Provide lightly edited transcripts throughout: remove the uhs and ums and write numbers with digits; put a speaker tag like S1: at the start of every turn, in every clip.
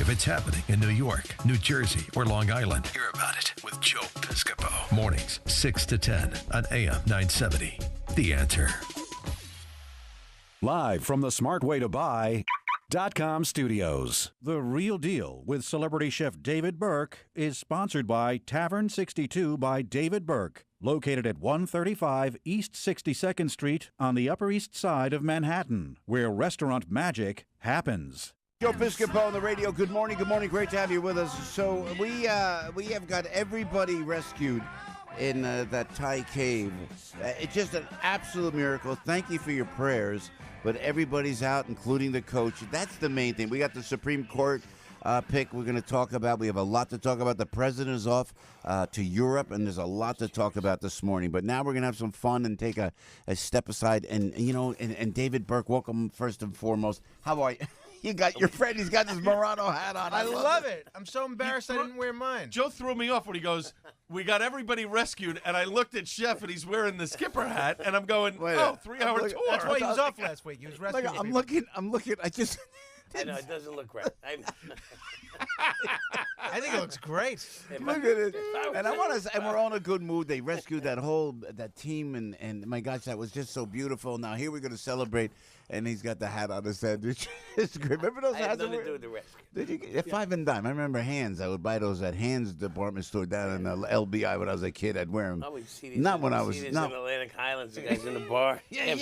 S1: If it's happening in New York, New Jersey, or Long Island, hear about it with Joe Piscopo. Mornings, 6 to 10 on AM 970. The Answer.
S2: Live from the smartwaytobuy.com studios. The Real Deal with celebrity chef David Burke is sponsored by Tavern 62 by David Burke, located at 135 East 62nd Street on the Upper East Side of Manhattan, where restaurant magic happens.
S3: Joe Piscopo on the radio. Good morning. Good morning. Great to have you with us. So we have got everybody rescued in that Thai cave. It's just an absolute miracle. Thank you for your prayers. But everybody's out, including the coach. That's the main thing. We got the Supreme Court pick we're going to talk about. We have a lot to talk about. The president is off to Europe, and there's a lot to talk about this morning. But now we're going to have some fun and take a step aside. And, you know, and David Burke, welcome first and foremost. How are you? You got your friend. He's got this Murano hat on.
S4: I love it. I'm so embarrassed I didn't wear mine.
S5: Joe threw me off when he goes, we got everybody rescued, and I looked at Chef, and he's wearing the skipper hat, and I'm going, 3-hour tour.
S4: That's why he was off last week. He was rescuing
S3: I'm looking. I just...
S6: I know, it doesn't look right.
S4: I think it looks great.
S3: Look at it. And I want to, and we're all in a good mood. They rescued that team, and my gosh, that was just so beautiful. Now here we're going to celebrate, and he's got the hat on his head. It's great. Remember those hats?
S6: I had nothing to do with the rescue.
S3: Did you get five and dime? I remember Hands. I would buy those at Hands department store down in the LBI when I was a kid. I'd wear them.
S6: Oh, we see these
S3: not when I
S6: in
S3: was.
S6: in Atlantic Highlands. The guys in the bar.
S3: Yeah.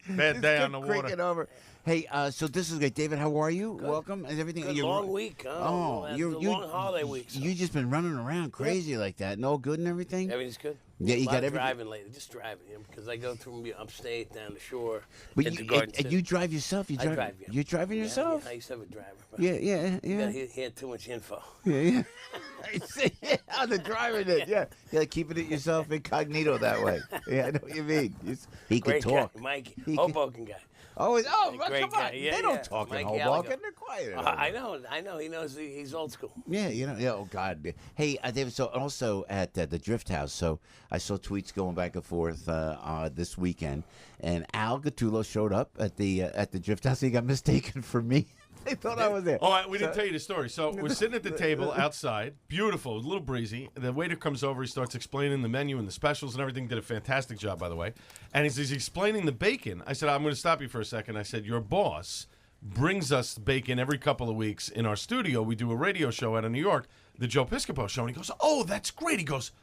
S5: Bad day on the water.
S3: Over. Hey, so this is great. David, how are you? Good. Welcome. Is everything?
S6: Good long week. Huh?
S3: You're
S6: long holiday week. So.
S3: You just been running around crazy like that. No good and everything.
S6: Everything's good.
S3: Yeah, you got everything.
S6: Driving lately, just driving, because I go through upstate down the shore.
S3: But you drive yourself.
S6: I drive. Yeah.
S3: You're driving yourself.
S6: Yeah, I used to have a driver.
S3: Yeah.
S6: He had too much info.
S3: Yeah. I see. How the driving it? Yeah, keeping it yourself incognito that way. Yeah, I know what you mean. He can talk.
S6: Guy, Mike, Hoboken guy.
S3: Come on.
S6: Yeah,
S3: they don't talk in Hoboken. They're quiet.
S6: I know. He knows he's old school.
S3: Yeah, oh, God. Hey, David, so also at the Drift House, so I saw tweets going back and forth this weekend, and Al Gattulo showed up at the Drift House. He got mistaken for me. They thought I was there.
S5: Oh, we didn't tell you the story. So we're sitting at the table outside. Beautiful. A little breezy. The waiter comes over. He starts explaining the menu and the specials and everything. Did a fantastic job, by the way. And he's explaining the bacon. I said, I'm going to stop you for a second. I said, your boss brings us bacon every couple of weeks in our studio. We do a radio show out of New York, the Joe Piscopo show. And he goes, oh, that's great. He goes,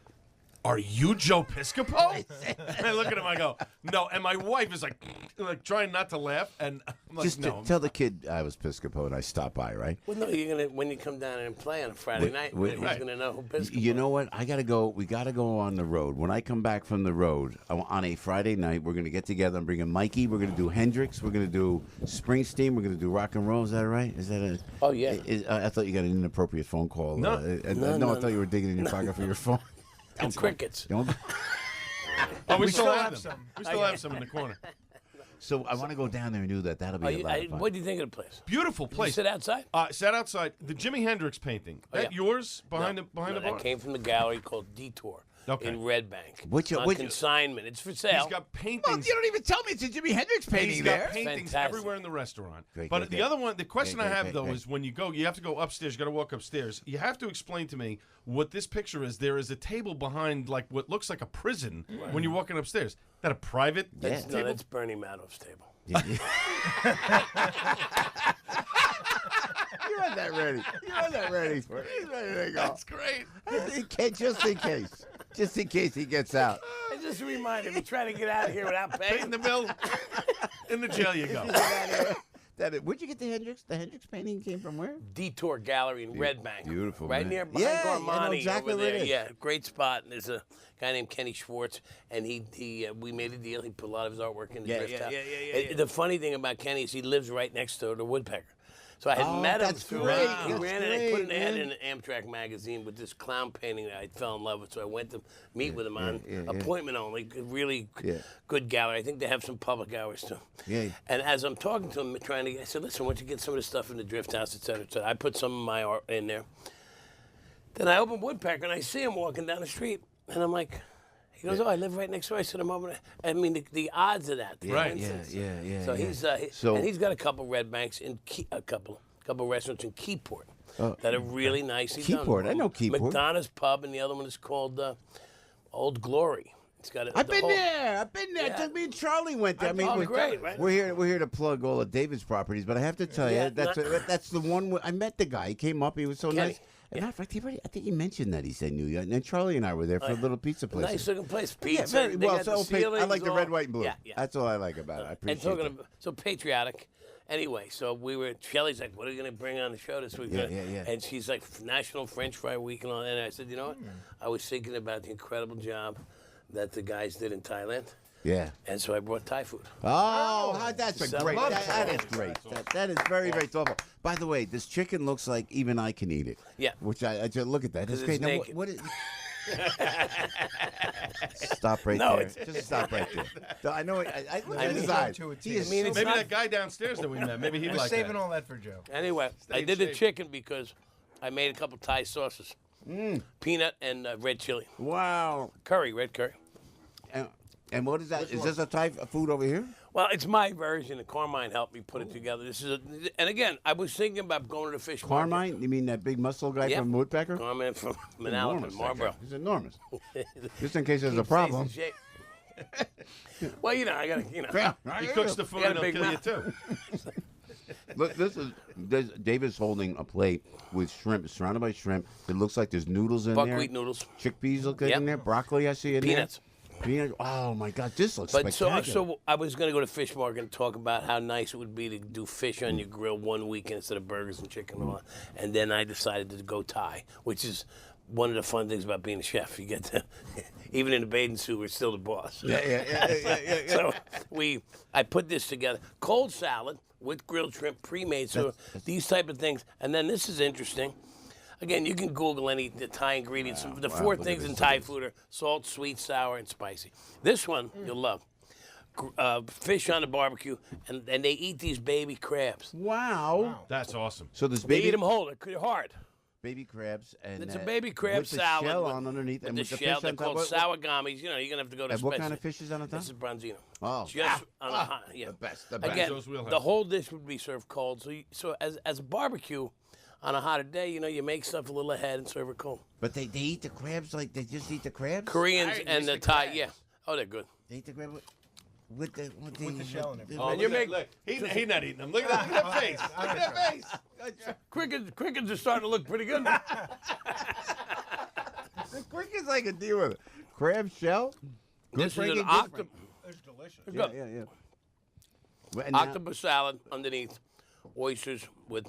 S5: are you Joe Piscopo? And I look at him, I go, no. And my wife is like trying not to laugh. And I'm like,
S3: just
S5: no.
S3: Tell the kid I was Piscopo and I stopped by, right?
S6: Well, no, when you come down and play on a Friday night, he's going to know who Piscopo is.
S3: You know what? We got to go on the road. When I come back from the road on a Friday night, we're going to get together and bring in Mikey. We're going to do Hendrix. We're going to do Springsteen. We're going to do rock and roll. Is that right? Is that a?
S6: Oh, yeah.
S3: I thought you got an inappropriate phone call.
S5: No.
S3: No, I thought you were digging in your pocket for your phone.
S6: And crickets.
S5: Oh, we still have some. We still have some in the corner.
S3: So I want to go down there and do that. That'll be a lot of fun.
S6: What do you think of the place?
S5: Beautiful place.
S6: Did you sit outside?
S5: Sat outside. The Jimi Hendrix painting. That yours behind the bar?
S6: That came from the gallery called Detour.
S5: Okay.
S6: In Red Bank.
S3: Which
S6: consignment. It's for sale.
S5: He's got paintings.
S3: Well, you don't even tell me it's a Jimi Hendrix painting.
S5: He's got paintings everywhere in the restaurant. Great. The other one, the question I have though is when you go, you have to go upstairs. You got to walk upstairs. You have to explain to me what this picture is. There is a table behind like what looks like a prison when you're walking upstairs. Is that a private table?
S6: No, that's Bernie Madov's table.
S3: You had that ready. He's ready to go.
S5: That's great.
S3: Just in case he gets out.
S6: I just remind him, you try to get out of here without paying
S5: the bill. In the jail you go.
S3: Where'd you get the Hendrix? The Hendrix painting came from where?
S6: Detour Gallery in Red Bank.
S3: Beautiful,
S6: right
S3: man.
S6: near behind Gormani.
S3: I know exactly
S6: over
S3: where
S6: there.
S3: it is.
S6: Yeah, great spot. And there's a guy named Kenny Schwartz, and we made a deal. He put a lot of his artwork in the Drift House. The funny thing about Kenny is he lives right next door to Woodpecker. So I had met him through he ran and I put an ad in an Amtrak magazine with this clown painting that I fell in love with. So I went to meet with him on appointment only. Really good gallery. I think they have some public hours too.
S3: Yeah.
S6: And as I'm talking to him, I said, listen, why don't you get some of the stuff in the Drift House, et cetera, et cetera. I put some of my art in there. Then I open Woodpecker and I see him walking down the street. And I'm like, he goes, oh, I live right next door. I said, I mean, the odds of that.
S5: Right.
S6: Instance.
S3: Yeah.
S6: So he's and he's got a couple Red Banks in a couple couple restaurants in Keyport that are really nicely
S3: Keyport,
S6: done.
S3: I know Keyport.
S6: McDonough's Pub, and the other one is called Old Glory. It's got
S3: I've been there.
S6: Yeah.
S3: Just me and Charlie went there.
S6: Great, right?
S3: We're here to plug all of David's properties, but I have to tell you, that's the one. I met the guy. He came up. He was so
S6: Kenny.
S3: nice. As a matter of fact, I think he mentioned that he said New York. And Charlie and I were there for a little pizza place.
S6: Nice looking place. Pizza.
S3: Yeah, very
S6: they
S3: well.
S6: got
S3: So
S6: the ceilings,
S3: I like the red, white, and blue.
S6: Yeah.
S3: That's all I like about it. I appreciate it.
S6: So patriotic. Anyway, so Shelley's like, what are you going to bring on the show this week?
S3: Yeah.
S6: And she's like, National French Fry Week and all that. And I said, you know what? I was thinking about the incredible job that the guys did in Thailand.
S3: Yeah.
S6: And so I brought Thai food.
S3: That's a
S6: So
S3: great.
S6: love
S3: That is great. That is very, very thoughtful. By the way, this chicken looks like even I can eat it.
S6: Yeah.
S3: Which I just look at that. It's great.
S6: it's
S3: Now,
S6: naked.
S3: what is? Stop right
S6: No,
S3: there. Just stop right there. I know. I look at his eyes. He is
S5: Maybe that guy downstairs that we met. Maybe he'd
S4: We're
S5: like
S4: saving
S5: that.
S4: all that for Joe.
S6: Anyway, I did the chicken because I made a couple Thai sauces. Peanut and red chili.
S3: Wow.
S6: Red curry.
S3: And what is that? Is this a Thai food over here?
S6: Well, it's my version, and Carmine helped me put it together. And again, I was thinking about going to the fish market.
S3: Carmine? You mean that big muscle guy from Woodpecker?
S6: Carmine from Manalapan,
S3: Enormous,
S6: Marlboro.
S3: He's enormous. Just in case there's a problem.
S6: Well, I got to,
S5: He cooks the food and he'll kill you too.
S3: Look, David's holding a plate with shrimp, surrounded by shrimp. It looks like there's noodles in there.
S6: Buckwheat noodles.
S3: Chickpeas look good in there. Broccoli I see in
S6: Peanuts.
S3: there. Peanuts. Oh, my God. This looks spectacular.
S6: So I was going to go to fish market and talk about how nice it would be to do fish on your grill one weekend instead of burgers and chicken and all. And then I decided to go Thai, which is one of the fun things about being a chef. You get to, even in a bathing suit, we're still the boss.
S3: Yeah.
S6: So I put this together. Cold salad with grilled shrimp, pre-made. So these type of things. And then this is interesting. Again, you can Google the Thai ingredients. The four things in Thai food are salt, sweet, sour, and spicy. This one you'll love. Fish on the barbecue, and they eat these baby crabs.
S3: Wow.
S5: That's awesome.
S3: So this
S6: They
S3: baby
S6: eat them whole. They're hard.
S3: baby crabs and
S6: It's a baby crab
S3: with
S6: salad.
S3: the shell
S6: with,
S3: on underneath
S6: with
S3: and
S6: the
S3: with the
S6: shell.
S3: fish
S6: They're
S3: on
S6: called
S3: top.
S6: sawagamis. You're going to have to go to
S3: And what
S6: Spencer.
S3: kind of fish is on the top?
S6: This is bronzino.
S3: Oh.
S6: Just on a hot, yeah.
S3: The best. The best.
S6: Again,
S5: Joe's wheelhouse.
S6: the whole dish would be served cold. So as a barbecue, on a hotter day, you make stuff a little ahead and serve it cold.
S3: But they eat the crabs like they just eat the crabs?
S6: Koreans
S5: Thai
S6: and
S5: eats
S6: the
S5: the
S6: Thai,
S5: crabs.
S6: yeah. Oh, they're good.
S3: They eat the crab with the
S4: shell and everything.
S5: Oh,
S6: And
S5: look
S6: you
S5: at
S6: make-
S5: that, look. He's not eating them. Look at that face. Look at that face.
S6: Crickets are starting to look pretty good.
S3: The cricket's like a deal with it. Crab shell?
S6: This is
S3: Frankie,
S6: an
S3: good
S6: octopus.
S4: It's delicious.
S3: Yeah. Well, and now-
S6: Octopus salad underneath, oysters with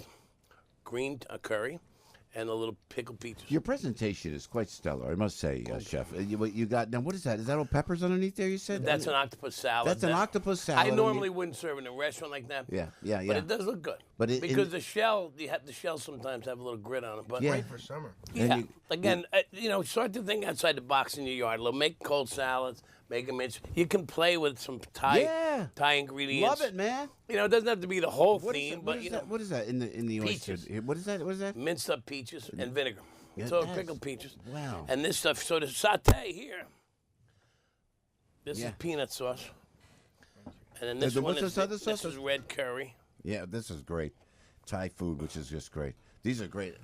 S6: green curry, and a little pickled peaches.
S3: Your presentation is quite stellar, I must say, Chef. What you got now? What is that? Is that all peppers underneath there? You said
S6: That's an octopus salad.
S3: That's an octopus salad.
S6: I normally wouldn't serve in a restaurant like that.
S3: Yeah.
S6: But it does look good.
S3: But
S6: because the shell, the shell sometimes have a little grit on it. But
S3: Yeah.
S4: Great for summer.
S6: yeah.
S3: you-
S6: Again, start to think outside the box in your yard. Make cold salads. Make them into. You can play with some Thai ingredients.
S3: Love it, man.
S6: It doesn't have to be the whole
S3: What is
S6: theme,
S3: that?
S6: but
S3: What is that in the oyster?
S6: Peaches.
S3: What is that? What is that?
S6: minced up peaches and vinegar.
S3: Yeah,
S6: So
S3: that's-
S6: pickled peaches.
S3: wow.
S6: And this stuff. So the saute here. This
S3: Yeah.
S6: is peanut sauce. And then this
S3: the-
S6: one
S3: what's
S6: is
S3: this other
S6: this
S3: sauce?
S6: is red curry.
S3: Yeah, this is great. Thai food, which is just great. These are great.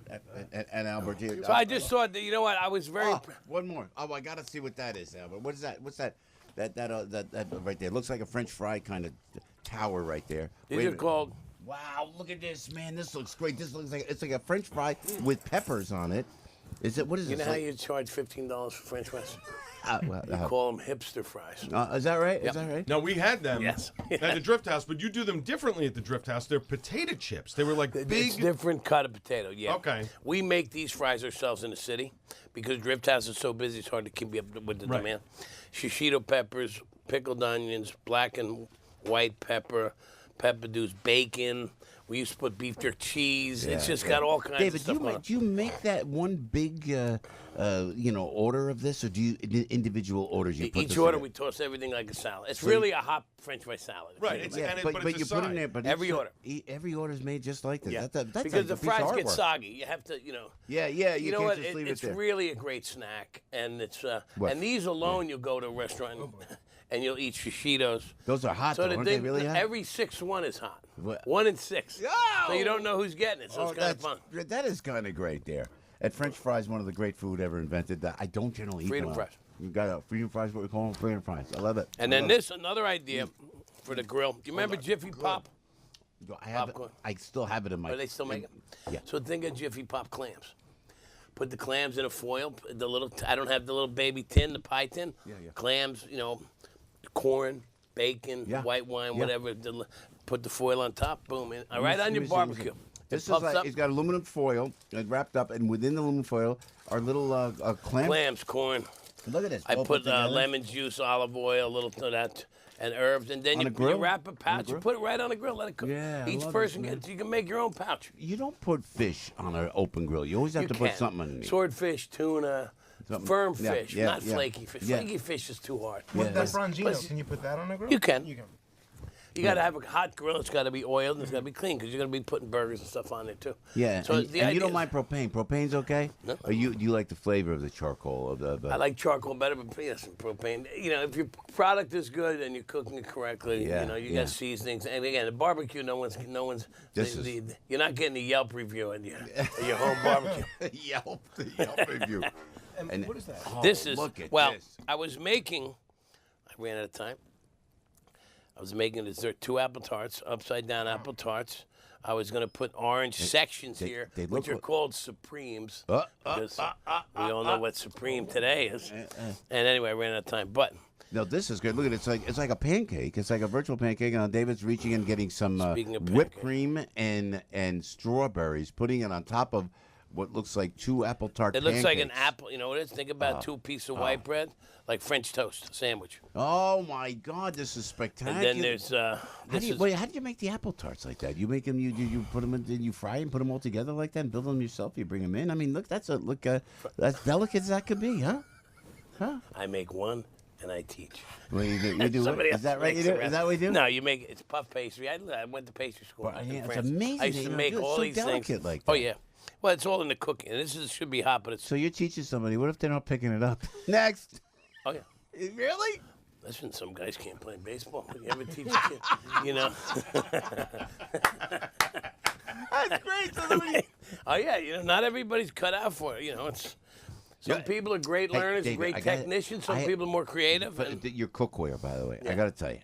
S3: And Albert,
S6: So I just thought that I was very.
S3: one more. Oh, I gotta see what that is, Albert. What is that? What's that? That right there. It looks like a French fry kind of tower right there.
S6: These
S3: Wait a
S6: are
S3: minute.
S6: called.
S3: Wow, look at this, man. This looks great. This looks like it's like a French fry with peppers on it. Is it? What is
S6: You
S3: it?
S6: know how you charge $15 for French fries? You
S3: Well,
S6: call them hipster fries.
S3: is that right?
S6: Yep.
S3: Is that right?
S5: No, we had them
S6: Yes.
S5: at the Drift House, but you do them differently at the Drift House. They're potato chips. They were like
S6: It's
S5: big.
S6: different cut of potato, yeah.
S5: Okay.
S6: We make these fries ourselves in the city because Drift House is so busy it's hard to keep up with the
S5: Right.
S6: demand. Shishito peppers, pickled onions, black and white pepper, pepperdews, bacon. We used to put beef jerky cheese. It's just got all kinds
S3: David,
S6: of stuff on it.
S3: do you make that one big, order of this, or do you individual orders? You put
S6: Each
S3: this
S6: order,
S3: in?
S6: we toss everything like a salad. It's really a hot French fry salad.
S5: Right, it's-
S3: Yeah,
S5: and it-
S3: but,
S5: but
S3: but
S5: it's
S3: you
S5: a
S3: put in
S5: side.
S3: there. But
S6: Every order.
S3: every order is made just like this.
S6: Yeah.
S3: That's
S6: because the
S3: a piece of
S6: fries get
S3: artwork.
S6: soggy. You have to,
S3: Yeah.
S6: You know
S3: can't
S6: what?
S3: Just leave
S6: It's
S3: it there.
S6: really a great snack, and it's
S3: What?
S6: and these alone, you go to a restaurant, and you'll eat shishitos.
S3: Those are hot,
S6: So
S3: though, aren't they really hot?
S6: every 6-1 is hot.
S3: What?
S6: 1 and 6.
S3: Oh!
S6: So you don't know who's getting it. So it's kind of
S3: that's-
S6: fun.
S3: That is kind of great there. And French fries, one of the great food ever invented. That I don't generally eat.
S6: Freedom
S3: them.
S6: fries.
S3: You got a freedom fries. What we call them, freedom fries. I love it.
S6: And
S3: I
S6: then
S3: love
S6: this, another idea for the grill. Do you remember Jiffy Pop?
S3: it. I have it.
S6: popcorn.
S3: I still have it in my.
S6: Are they still making?
S3: Yeah.
S6: So think of Jiffy Pop clams. Put the clams in a foil. The little. I don't have the little baby tin, the pie tin.
S3: Yeah.
S6: Clams, corn, bacon,
S3: Yeah.
S6: white wine,
S3: Yeah.
S6: whatever. Put the foil on top. Boom. Right on your barbecue.
S3: This is
S6: puffs
S3: like
S6: up.
S3: it's got aluminum foil wrapped up, and within the aluminum foil are little clams.
S6: Clams, corn.
S3: Look at this.
S6: I
S3: all
S6: put
S3: together.
S6: lemon juice, olive oil, a little of that, and herbs, and then
S3: On a
S6: you
S3: grill?
S6: wrap a
S3: On a
S6: pouch. You
S3: grill?
S6: put it right on the grill. Let it cook.
S3: Yeah, I
S6: Each
S3: love
S6: person
S3: this, man.
S6: gets. You can make your own pouch.
S3: You don't put fish on an open grill. You always have
S6: You
S3: to put
S6: can.
S3: something underneath.
S6: Swordfish, tuna,
S3: Something.
S6: firm
S3: Yeah,
S6: fish,
S3: yeah,
S6: not
S3: yeah.
S6: flaky fish.
S3: Yeah.
S6: Flaky fish is too hard.
S4: What
S3: Yeah.
S4: about Brangino? Can you put that on a grill?
S6: You can.
S4: You can.
S6: You got to have a hot grill. It's got to be oiled and it's got to be clean because you're going to be putting burgers and stuff on there too.
S3: Yeah,
S6: So
S3: and,
S6: the
S3: and
S6: idea
S3: you don't
S6: is-
S3: mind propane. Propane's okay?
S6: No.
S3: Or do you like the flavor of the charcoal? Of the
S6: I like charcoal better, but yes, propane. If your product is good and you're cooking it correctly,
S3: Yeah,
S6: you
S3: yeah.
S6: got seasonings. And again, the barbecue, no one's. You're not getting a Yelp review in your home barbecue.
S3: Yelp review.
S4: And what is that?
S6: This is
S3: look at this.
S6: I was making. I ran out of time. I was making dessert, 2 apple tarts, upside down apple tarts. I was going to put orange sections here,
S3: they
S6: which
S3: look
S6: are called Supremes,
S3: Uh,
S6: because we all know what Supreme today is. And anyway, I ran out of time. But
S3: No, this is good. Look at it. It's like a pancake. It's like a virtual pancake. And David's reaching in, getting some
S6: Speaking of
S3: whipped
S6: pancake.
S3: cream and strawberries, putting it on top of what looks like 2 apple tart
S6: it looks like an
S3: pancakes.
S6: apple. You know what it is? Think about 2 pieces of white bread, like French toast sandwich.
S3: Oh my God, this is spectacular.
S6: And then there's
S3: How do you make the apple tarts like that? You make them, you put them in, you fry and put them all together like that, and build them yourself. You bring them in. I mean, look, that's as delicate as that could be, huh?
S6: I make one and I teach.
S3: Well, you do
S6: Somebody
S3: it.
S6: else
S3: Is that right?
S6: makes
S3: You do?
S6: the
S3: Is
S6: rest.
S3: that what you do?
S6: No, you make it's puff pastry. I went to pastry school.
S3: Well,
S6: in
S3: yeah, it's
S6: France.
S3: amazing
S6: I used
S3: that
S6: to
S3: you
S6: make
S3: do it
S6: all
S3: so
S6: these
S3: delicate
S6: things.
S3: like
S6: Oh
S3: that.
S6: yeah. Well, it's all in the cooking. And this should be hot, but it's
S3: So you're teaching somebody. What if they're not picking it up? Next.
S6: oh yeah.
S3: Really?
S6: Listen, some guys can't play baseball. You ever teach a kid?
S3: That's great.
S6: Oh yeah, not everybody's cut out for it. It's some people are great learners,
S3: David,
S6: great
S3: I gotta-
S6: technicians. Some
S3: I-
S6: people are more creative.
S3: But
S6: and-
S3: your cookware, by the way, I got to tell you,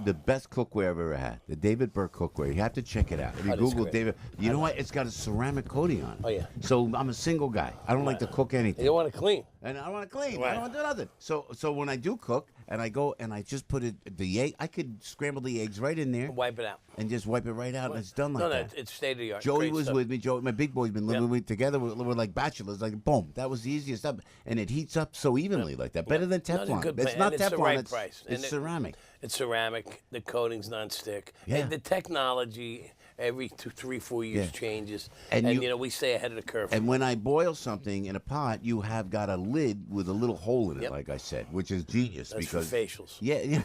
S3: the best cookware I've ever had, the David Burke cookware. You have to check it out. If you
S6: Oh, that's
S3: Google
S6: great.
S3: David, you know what? It's got a ceramic coating on it.
S6: Oh, yeah.
S3: So I'm a single guy. I don't like to cook anything.
S6: you want to clean.
S3: And I don't want to clean. I
S6: Right.
S3: don't want to do nothing. So when I do cook and I go and I just put the egg, I could scramble the eggs right in there
S6: Wipe it out.
S3: and just wipe it right out, and it's done like
S6: No,
S3: that.
S6: it's state of the art.
S3: Joey
S6: Great
S3: was
S6: stuff.
S3: with me. Joey, my big boy's been living
S6: Yep.
S3: with me together. We're like bachelors. Like boom, that was the easiest stuff, and it heats up so evenly like that. Better than
S6: No, they're
S3: Teflon.
S6: good
S3: It's
S6: pa-
S3: not
S6: and it's the
S3: Teflon.
S6: right
S3: it's
S6: price.
S3: it's
S6: And
S3: ceramic.
S6: It's ceramic. The coating's non-stick.
S3: Yeah.
S6: And the technology every 2, 3, 4 years
S3: Yeah.
S6: changes.
S3: And
S6: And,
S3: you-
S6: we stay ahead of the curve.
S3: And when I boil something in a pot, you have got a lid with a little hole in it,
S6: Yep.
S3: like I said, which is genius
S6: That's
S3: because
S6: for facials.
S3: yeah,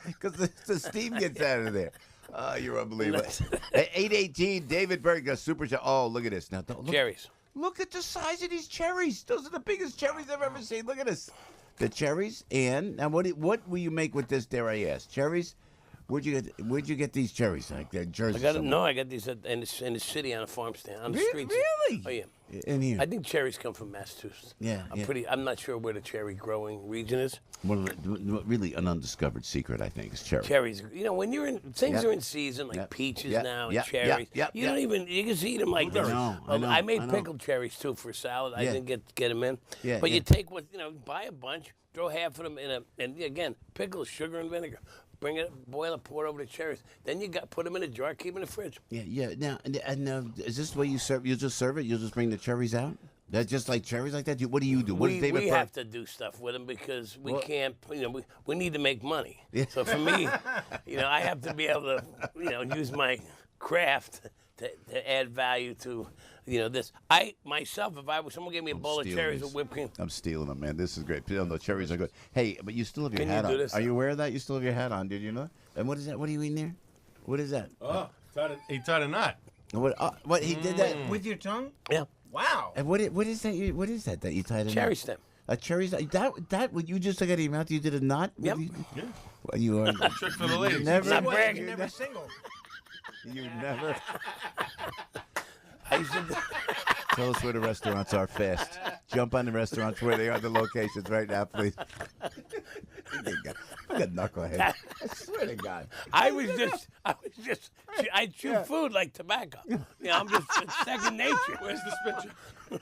S3: because the steam gets out of there. Oh, you're unbelievable. 818, David Burke, the super show. Oh, look at this now. Look,
S6: Cherries.
S3: Look at the size of these cherries. Those are the biggest cherries I've ever seen. Look at this. The cherries, and now what will you make with this? Dare I ask? Cherries? Where'd you get these cherries? Like Jersey?
S6: I got these in the city on a farm stand on the streets.
S3: Really?
S6: Oh yeah.
S3: In here.
S6: I think cherries come from Massachusetts.
S3: Yeah, yeah.
S6: I'm not sure where the cherry growing region is.
S3: One of really an undiscovered secret, I think, is cherry.
S6: Cherries, when you're in things
S3: Yep.
S6: are in season, like
S3: Yep.
S6: peaches
S3: Yep.
S6: now and
S3: Yep.
S6: cherries.
S3: Yep.
S6: You don't even you can eat them like this.
S3: I know,
S6: I made
S3: I know.
S6: pickled cherries too for salad. I
S3: Yeah.
S6: didn't get them in.
S3: Yeah,
S6: but
S3: yeah.
S6: you take buy a bunch, throw half of them and again pickle, sugar and vinegar. Bring it, boil it, pour it over the cherries. Then put them in a jar, keep them in the fridge.
S3: Yeah. Now, is this the way you serve? You just serve it? You just bring the cherries out? That's just like cherries like that? What do you do? What does David
S6: we
S3: Burke-
S6: have to do stuff with them because we
S3: Well-
S6: can't. We need to make money.
S3: Yeah.
S6: So for me, I have to be able to use my craft to add value to this. If someone gave me a bowl of
S3: stealing
S6: cherries
S3: these.
S6: with whipped cream.
S3: I'm stealing them, man. This is great. The cherries are good. Hey, but you still have your
S6: Can you
S3: hat
S6: do
S3: on.
S6: this?
S3: Are you aware of that? You still have your hat on. Did you know? And what is that? What are you eating there? What is that?
S5: Oh, he tied a knot.
S3: What he did that?
S4: With your tongue?
S6: Yeah.
S4: Wow.
S3: And what is that? What is that you tied in?
S6: Cherry
S3: there?
S6: stem.
S3: cherries. That what you just took out of your mouth. You did a knot.
S6: Yep.
S5: Yeah.
S3: Well, you are
S5: Trick for the ladies.
S3: never.
S6: Not bragging.
S4: Never single.
S3: You never.
S6: I used to.
S3: Tell us where the restaurants are fast. Jump on the restaurants where they are, the locations right now, please. Look at knucklehead. I swear to God.
S6: I chew food like tobacco. I'm just, it's second nature.
S5: Where's the picture?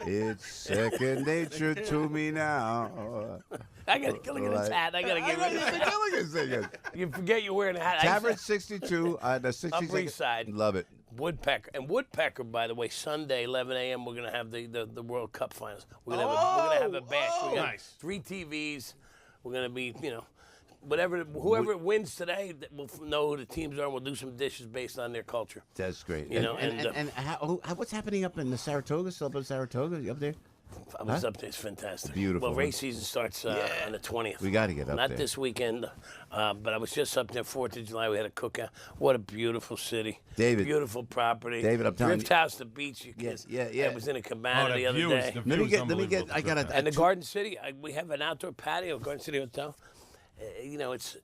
S3: It's second nature to me now.
S6: I gotta look at his hat. I gotta get rid of it. You forget you're wearing a hat.
S3: Tavern 62 on the 62nd.
S6: Upper East Side.
S3: Love it.
S6: Woodpecker. And Woodpecker, by the way, Sunday, 11 a.m., we're going to have the World Cup finals. We're going to have a bash. We got
S5: nice.
S6: 3 TVs. We're going to be, whoever wins today, we'll know who the teams are. And we'll do some dishes based on their culture.
S3: That's great.
S6: And
S3: what's happening up in the Saratoga? Still up in Saratoga? You up there?
S6: I was up there. It's fantastic.
S3: Beautiful.
S6: Well, race season starts on the 20th.
S3: We got to get up there.
S6: Not this weekend, but I was just up there 4th of July. We had a cookout. What a beautiful city.
S3: David.
S6: Beautiful property.
S3: David, I'm telling you.
S6: Drift House, the beach. You can,
S3: yeah.
S6: I was in a cabana the other
S5: view
S6: day.
S5: is
S3: Let me get. I got
S6: And the Garden City, we have an outdoor patio, Garden City Hotel. It's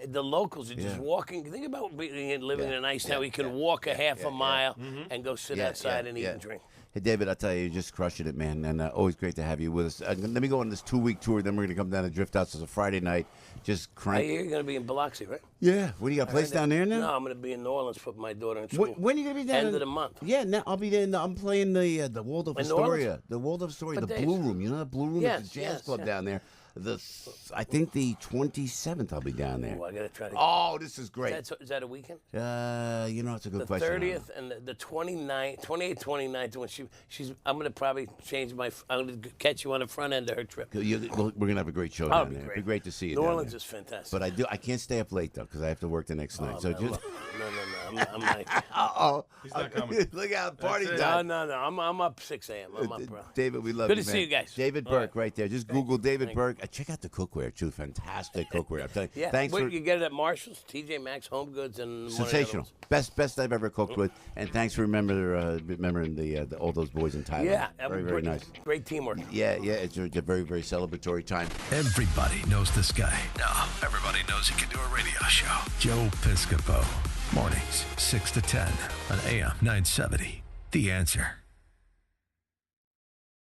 S6: the locals are just walking. Think about living in a nice town. You can walk a half a mile and go sit outside and eat and drink.
S3: Hey, David, I'll tell you, you're just crushing it, man, and always great to have you with us. Let me go on this 2-week tour, then we're going to come down to Drift House. It's a Friday night. Just
S6: I
S3: crank.
S6: hear you're going to be in Biloxi, right?
S3: Yeah. What, do you got a place down there now?
S6: No, I'm going to be in New Orleans, put my daughter in school.
S3: When are you going to be down?
S6: End of the month.
S3: Yeah, now I'll be there. I'm playing the Waldorf
S6: In New Orleans?
S3: Astoria. The Waldorf Astoria,
S6: What
S3: the
S6: days?
S3: Blue Room. You know the Blue Room?
S6: Yes,
S3: It's a jazz
S6: yes,
S3: club
S6: yeah.
S3: down there. I think the 27th I'll be down there.
S6: Oh, I got to try to.
S3: Oh, this is great.
S6: Is that a weekend?
S3: It's a good
S6: The
S3: question.
S6: 30th and the 29th, 28th, 29th, when she's, I'm going to probably change I'm going to catch you on the front end of her trip.
S3: We're going to have a great show
S6: Oh,
S3: down
S6: it'd be
S3: there.
S6: great.
S3: It'd be great to see you
S6: New
S3: down
S6: Orleans
S3: there.
S6: is fantastic.
S3: But I can't stay up late, though, because I have to work the next night. So
S6: No,
S3: just...
S6: I'm not.
S3: Uh-oh.
S5: He's not coming.
S3: Look out, party
S5: That's it.
S3: time.
S6: No. I'm up 6 a.m. I'm up, bro.
S3: David, we love
S6: Good
S3: you,
S6: to
S3: man.
S6: see you guys.
S3: David Burke right there. Just Google David Burke. Check out the cookware, too. Fantastic cookware. I'm telling you.
S6: Yeah.
S3: Thanks for...
S6: You get it at Marshall's, TJ Maxx, Home Goods, and
S3: Sensational. Best I've ever cooked with. And thanks for remembering the all those boys in Thailand.
S6: Yeah.
S3: Very, very nice.
S6: Great teamwork.
S3: Yeah. It's a very, very celebratory time.
S1: Everybody knows this guy. Now, everybody knows he can do a radio show. Joe Piscopo. Mornings, 6 to 10 on AM 970. The Answer.